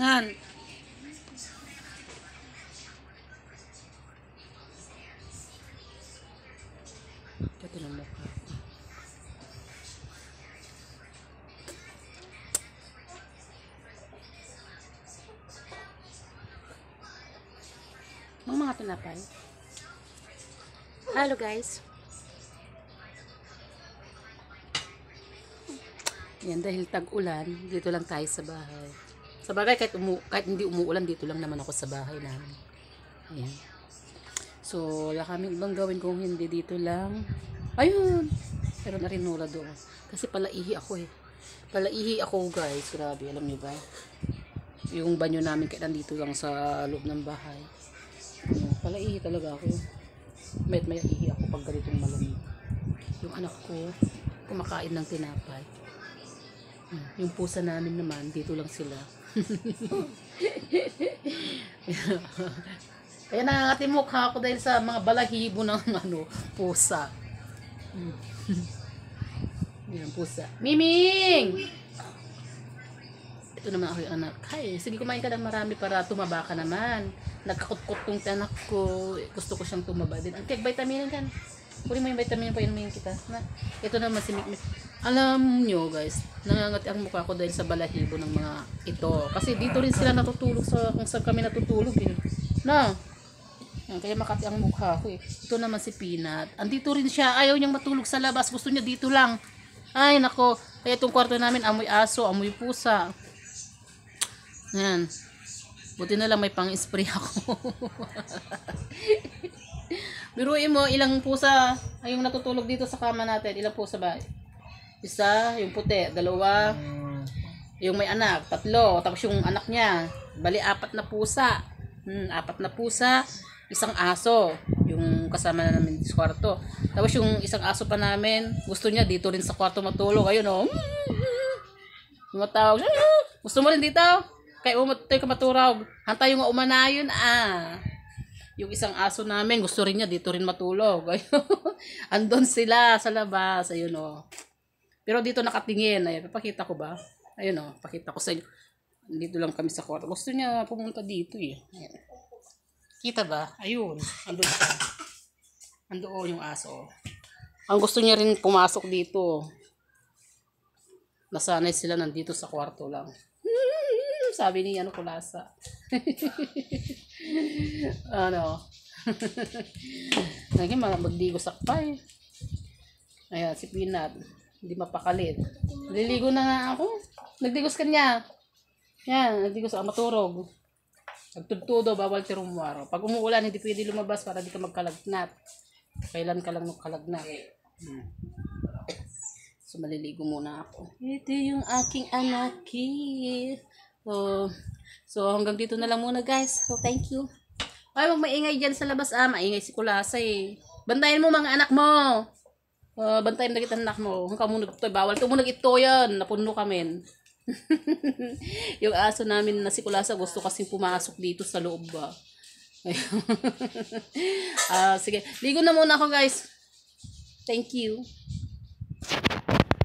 Nan. Ito na mukha. Mga tinapay. Hello guys. Yan, dahil tag-ulan, dito lang tayo sa bahay. Sa bagay, kahit hindi umuulan, dito lang naman ako sa bahay namin. Ayan. So, wala kaming ibang gawin kung hindi dito lang. Ayun! Pero narinula doon. Kasi palaihi ako eh. Palaihi ako guys. Grabe, alam niyo ba? Yung banyo namin kahit nandito lang sa loob ng bahay. Palaihi talaga ako. May ihi ako pag ganitong malamig. Yung anak ko, kumakain ng tinapay. Yung pusa namin naman, dito lang sila. Kaya nangangatimok ako dahil sa mga balahibo ng pusa. Yan, pusa. Miming! Ito naman ako yung anak. Hay, sige kumain ka ng marami para tumaba ka naman. Nagkakot-kot tong anak ko. Gusto ko siyang tumaba din. Ang kaya vitaminin kan. Kunin mo yung vitamin pa inumin kita. Ito naman si Mikmik. Alam nyo guys, nangangati ang mukha ko dahil sa balahibo ng mga ito. Kasi dito rin sila natutulog sa kung saan kami natutulog eh. Na. Kaya makati ang mukha ko eh. Ito naman si Peanut. Andito rin siya. Ayaw niyang matulog sa labas. Gusto niya dito lang. Ay nako. Kaya itong kwarto namin amoy aso, amoy pusa. Yan. Buti na lang may pang-spray ako. Biruin mo, ilang pusa ay yung natutulog dito sa kama natin. Ilang pusa ba? Isa, yung puti, dalawa. Yung may anak, tatlo. Tapos yung anak niya, bali 4 na pusa. 4 na pusa, isang aso. Yung kasama na namin sa kwarto. Tapos yung isang aso pa namin, gusto niya dito rin sa kwarto matulog. Ayun o. Tumatawag. Gusto mo rin dito? Kaya umatoy ka maturog. Hantay yung umanayon Yung isang aso namin, gusto rin niya dito rin matulog. Andon sila sa labas. Ayun o. Pero dito nakatingin. Ayun, papakita ko ba? Ayun o, pakita ko sa inyo. Dito lang kami sa kwarto. Gusto niya pumunta dito eh. Ayun. Kita ba? Ayun. Andun siya. Andoon yung aso. Ang gusto niya rin pumasok dito. Nasanay sila nandito sa kwarto lang. Sabi ni ano kulasa. Ano? Lagi magdigo sakpay. Ayan, si Peanut. Hindi mapakalit. Naliligo na nga ako. Nagdigos ka niya. Yan, nagdigos ako maturog. Nagtudtudo, bawal tirumwaro. Pag umuulan, hindi pwede lumabas para di ka magkalagnat. Kailan ka lang magkalagnat. So, maliligo muna ako. Ito yung aking anaki. So, hanggang dito na lang muna guys. So, thank you. Ay, wag maingay dyan sa labas. Maingay si Kulasa eh. Bantayan mo mga anak mo. Bantayan na kita anak mo. Hanggang mo nagtoy. Bawal ito mo nag-ito yan. Napuno kami. Yung aso namin na si Kulasa gusto kasing pumasok dito sa loob ba. Sige. Ligo na muna ako guys. Thank you.